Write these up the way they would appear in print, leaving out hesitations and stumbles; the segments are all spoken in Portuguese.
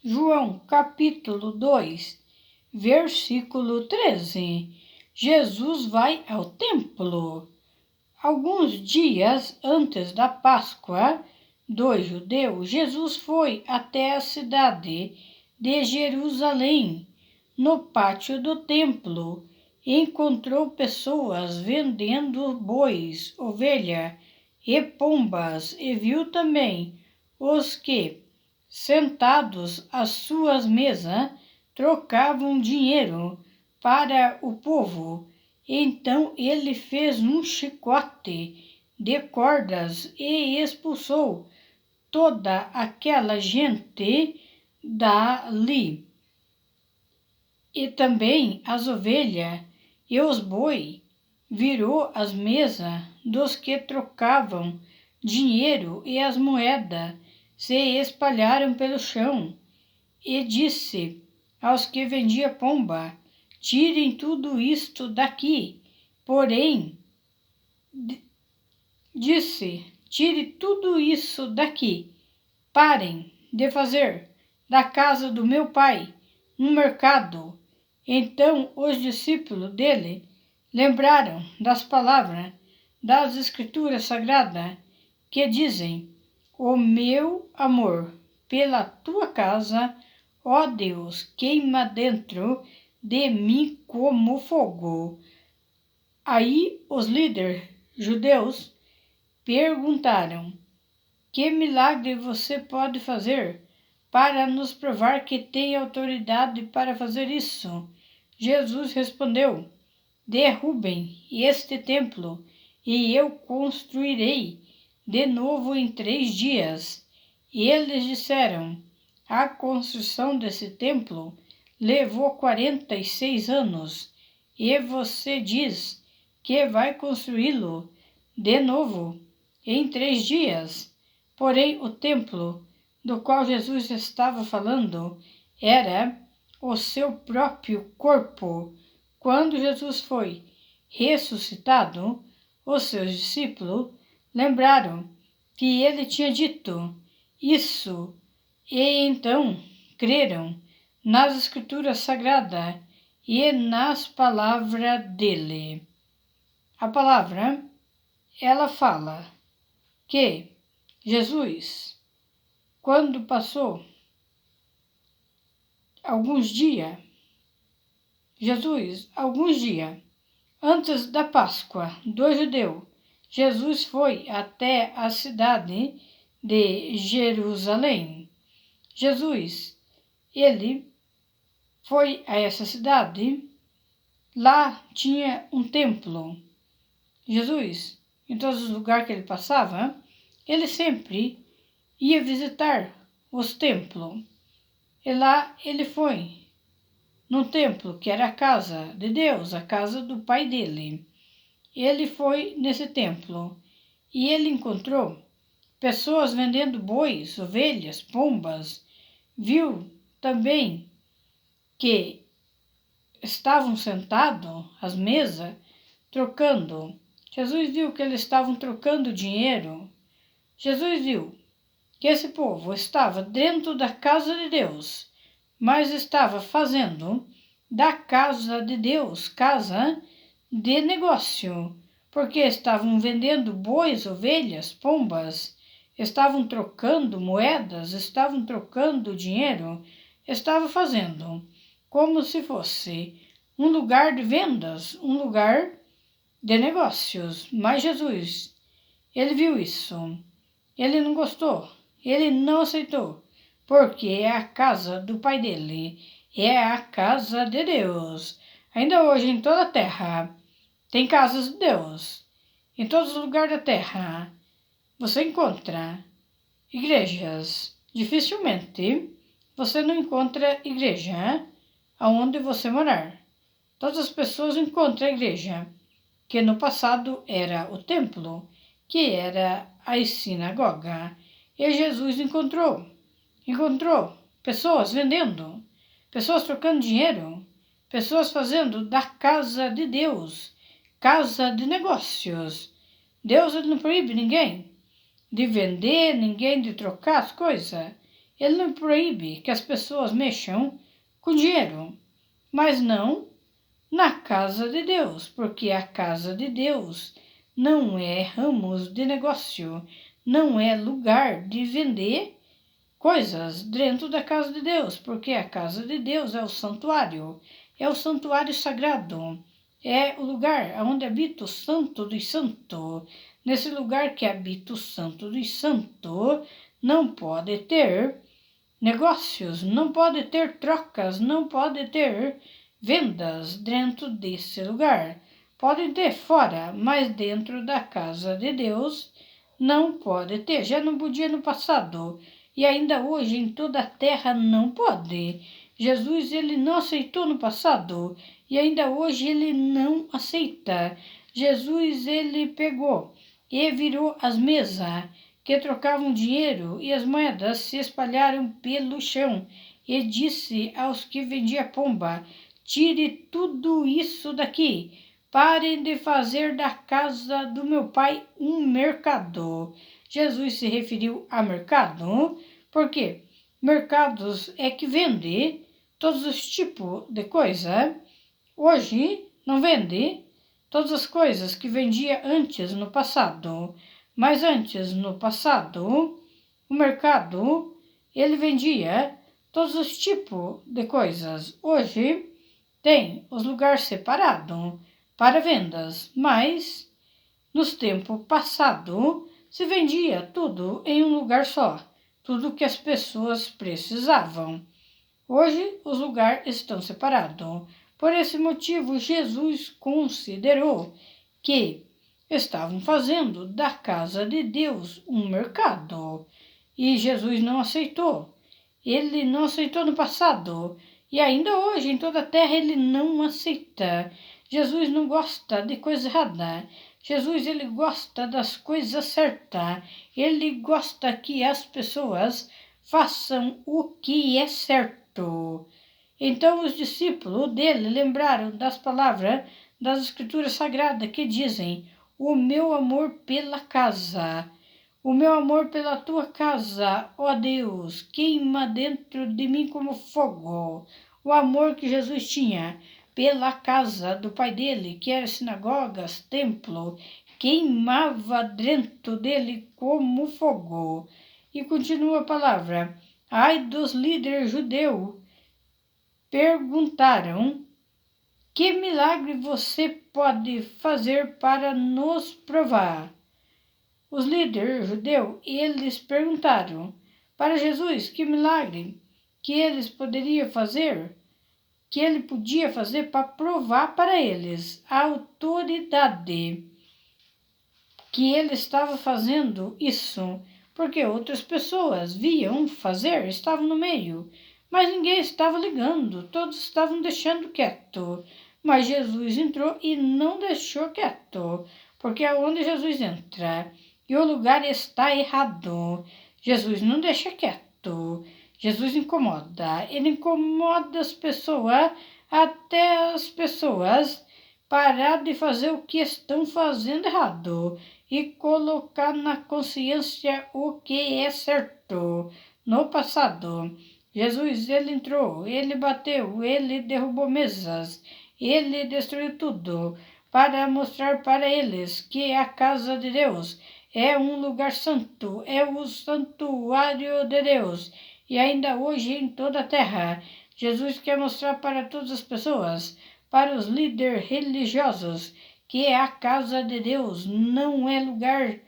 João capítulo 2, versículo 13. Jesus vai ao templo. Alguns dias antes da Páscoa dos judeus, Jesus foi até a cidade de Jerusalém. No pátio do templo, encontrou pessoas vendendo bois, ovelha e pombas, e viu também os que, sentados às suas mesas, trocavam dinheiro para o povo. Então ele fez um chicote de cordas e expulsou toda aquela gente dali. E também as ovelhas e os bois, virou as mesas dos que trocavam dinheiro e as moedas se espalharam pelo chão. E disse aos que vendiam pomba: tirem tudo isto daqui. Porém, disse: tire tudo isso daqui. Parem de fazer da casa do meu pai um mercado. Então os discípulos dele lembraram das palavras das Escrituras Sagradas que dizem: o meu amor pela tua casa, ó Deus, queima dentro de mim como fogo. Aí os líderes judeus perguntaram: que milagre você pode fazer para nos provar que tem autoridade para fazer isso? Jesus respondeu: derrubem este templo e eu construirei de novo em 3 dias. E eles disseram: a construção desse templo levou 46 anos, e você diz que vai construí-lo de novo em 3 dias. Porém, o templo do qual Jesus estava falando era o seu próprio corpo. Quando Jesus foi ressuscitado, os seus discípulos lembraram que ele tinha dito isso e então creram nas Escrituras Sagradas e nas palavras dele. A palavra, ela fala que Jesus, quando passou alguns dias antes da Páscoa do judeu, Jesus foi até a cidade de Jerusalém. Jesus, ele foi a essa cidade, lá tinha um templo. Jesus, em todos os lugares que ele passava, ele sempre ia visitar os templos. E lá ele foi num templo que era a casa de Deus, a casa do pai dele. Ele foi nesse templo e ele encontrou pessoas vendendo bois, ovelhas, pombas. Viu também que estavam sentados às mesas trocando. Jesus viu que eles estavam trocando dinheiro. Jesus viu que esse povo estava dentro da casa de Deus, mas estava fazendo da casa de Deus casa de negócio, porque estavam vendendo bois, ovelhas, pombas, estavam trocando moedas, estavam trocando dinheiro, estavam fazendo como se fosse um lugar de vendas, um lugar de negócios. Mas Jesus, ele viu isso, ele não gostou, ele não aceitou, porque é a casa do pai dele, é a casa de Deus. Ainda hoje em toda a terra tem casas de Deus. Em todos os lugares da terra você encontra igrejas. Dificilmente você não encontra igreja aonde você morar. Todas as pessoas encontram a igreja, que no passado era o templo, que era a sinagoga. E Jesus encontrou pessoas vendendo, pessoas trocando dinheiro, pessoas fazendo da casa de Deus casa de negócios. Deus, ele não proíbe ninguém de vender, ninguém de trocar as coisas. Ele não proíbe que as pessoas mexam com dinheiro, mas não na casa de Deus, porque a casa de Deus não é ramos de negócio, não é lugar de vender coisas dentro da casa de Deus, porque a casa de Deus é o santuário sagrado, é o lugar onde habita o Santo dos Santos. Nesse lugar que habita o Santo dos Santos, não pode ter negócios, não pode ter trocas, não pode ter vendas dentro desse lugar. Podem ter fora, mas dentro da casa de Deus não pode ter. Já não podia no passado e ainda hoje em toda a terra não pode. Jesus ele não aceitou no passado e ainda hoje ele não aceita. Jesus ele pegou e virou as mesas que trocavam dinheiro e as moedas se espalharam pelo chão e disse aos que vendiam pomba: tire tudo isso daqui. Parem de fazer da casa do meu pai um mercado. Jesus se referiu a mercado porque mercados é que vende todos os tipos de coisa. Hoje não vende todas as coisas que vendia antes no passado. Mas antes, no passado, o mercado ele vendia todos os tipos de coisas. Hoje tem os lugares separados para vendas, mas nos tempos passados se vendia tudo em um lugar só, tudo que as pessoas precisavam. Hoje os lugares estão separados. Por esse motivo, Jesus considerou que estavam fazendo da casa de Deus um mercado. E Jesus não aceitou. Ele não aceitou no passado. E ainda hoje, em toda a terra, ele não aceita. Jesus não gosta de coisa errada. Jesus ele gosta das coisas certas. Ele gosta que as pessoas façam o que é certo. Então os discípulos dele lembraram das palavras das Escrituras Sagradas que dizem: o meu amor pela casa, o meu amor pela tua casa, ó Deus, queima dentro de mim como fogo. O amor que Jesus tinha pela casa do pai dele, que era sinagogas, templo, queimava dentro dele como fogo. E continua a palavra: ai dos líderes judeus, perguntaram: que milagre você pode fazer para nos provar? Os líderes judeus, eles perguntaram para Jesus que milagre que eles poderiam fazer, que ele podia fazer para provar para eles a autoridade que ele estava fazendo isso, porque outras pessoas viam fazer, estavam no meio, mas ninguém estava ligando, todos estavam deixando quieto. Mas Jesus entrou e não deixou quieto, porque é onde Jesus entra e o lugar está errado. Jesus não deixa quieto. Jesus incomoda. Ele incomoda as pessoas até as pessoas parar de fazer o que estão fazendo errado e colocar na consciência o que é certo. No passado, Jesus ele entrou, ele bateu, ele derrubou mesas, ele destruiu tudo para mostrar para eles que a casa de Deus é um lugar santo, é o santuário de Deus. E ainda hoje em toda a terra, Jesus quer mostrar para todas as pessoas, para os líderes religiosos, que a casa de Deus não é lugar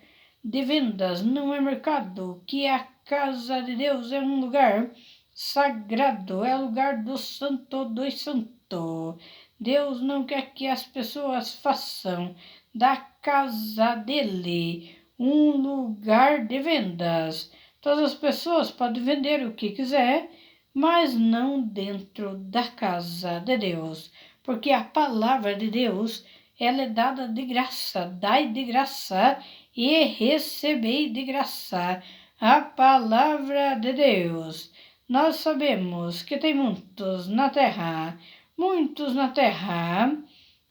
de vendas, não é mercado, que a casa de Deus é um lugar sagrado, é o lugar do Santo dos Santos. Deus não quer que as pessoas façam da casa dele um lugar de vendas. Todas as pessoas podem vender o que quiser, mas não dentro da casa de Deus, porque a palavra de Deus ela é dada de graça, dai de graça e recebei de graça a palavra de Deus. Nós sabemos que tem muitos na terra,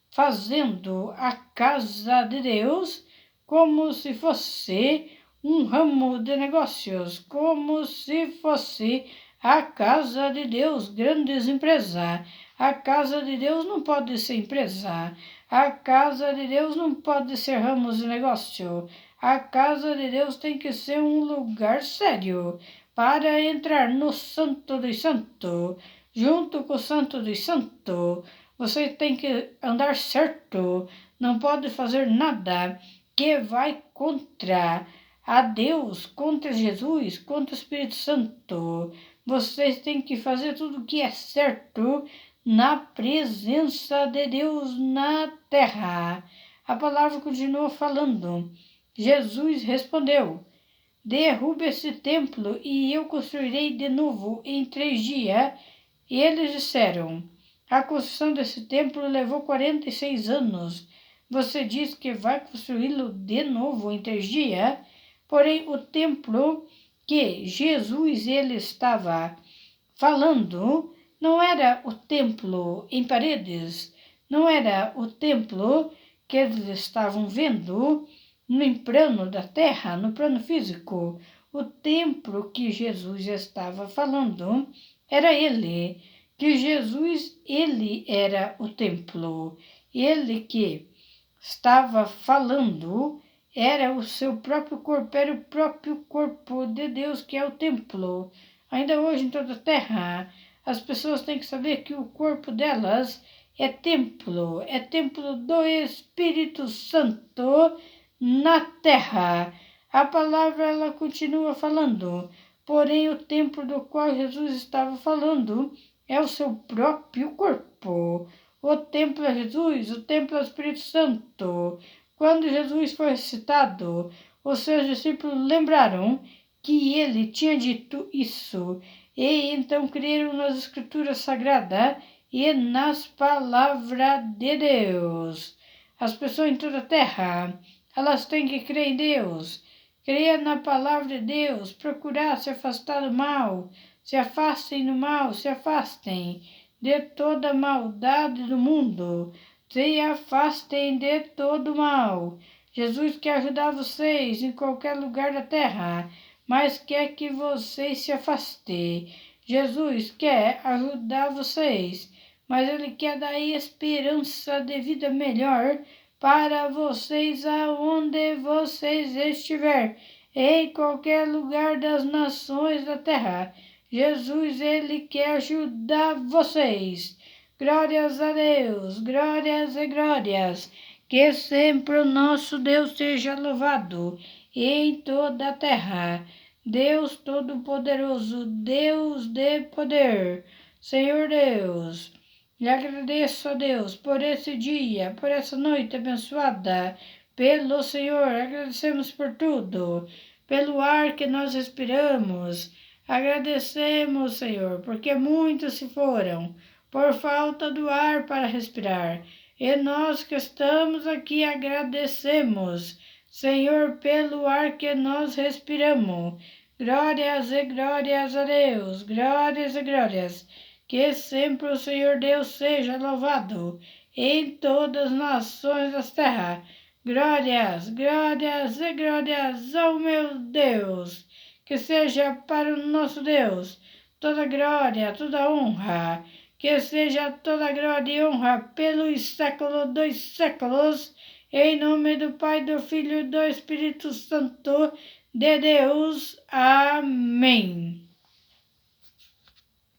fazendo a casa de Deus como se fosse um ramo de negócios, como se fosse a casa de Deus, grandes empresas. A casa de Deus não pode ser empresa. A casa de Deus não pode ser ramos de negócio. A casa de Deus tem que ser um lugar sério para entrar no Santo dos Santos. Junto com o Santo dos Santos, você tem que andar certo. Não pode fazer nada que vai contra a Deus, contra Jesus, contra o Espírito Santo. Vocês têm que fazer tudo o que é certo na presença de Deus na terra. A palavra continua falando. Jesus respondeu: derruba esse templo e eu construirei de novo em 3 dias. E eles disseram: a construção desse templo levou 46 anos. Você diz que vai construí-lo de novo em 3 dias? Porém, o templo que Jesus ele estava falando não era o templo em paredes, não era o templo que eles estavam vendo no plano da terra, no plano físico. O templo que Jesus estava falando era ele, que Jesus, ele era o templo. Ele que estava falando era o seu próprio corpo, era o próprio corpo de Deus, que é o templo. Ainda hoje em toda a terra, as pessoas têm que saber que o corpo delas é templo do Espírito Santo na terra. A palavra ela continua falando, porém o templo do qual Jesus estava falando é o seu próprio corpo. O templo é Jesus, o templo é o Espírito Santo. Quando Jesus foi ressuscitado, os seus discípulos lembraram que ele tinha dito isso, e então creram nas Escrituras Sagradas e nas palavras de Deus. As pessoas em toda a terra, elas têm que crer em Deus, crer na palavra de Deus, procurar se afastar do mal, se afastem do mal, se afastem de toda maldade do mundo, se afastem de todo mal. Jesus quer ajudar vocês em qualquer lugar da terra, mas quer que vocês se afastem. Jesus quer ajudar vocês, mas Ele quer dar esperança de vida melhor para vocês aonde vocês estiverem, em qualquer lugar das nações da terra. Jesus, Ele quer ajudar vocês. Glórias a Deus, glórias e glórias. Que sempre o nosso Deus seja louvado em toda a terra. Deus Todo-Poderoso, Deus de poder, Senhor Deus. E agradeço a Deus por esse dia, por essa noite abençoada pelo Senhor. Agradecemos por tudo, pelo ar que nós respiramos. Agradecemos, Senhor, porque muitos se foram por falta do ar para respirar. E nós que estamos aqui agradecemos, Senhor, pelo ar que nós respiramos. Glórias e glórias a Deus, glórias e glórias. Que sempre o Senhor Deus seja louvado em todas as nações da terra. Glórias, glórias e glórias ao meu Deus. Que seja para o nosso Deus toda glória, toda honra. Que seja toda glória e honra pelos séculos dos séculos. Em nome do Pai, do Filho e do Espírito Santo de Deus. Amém.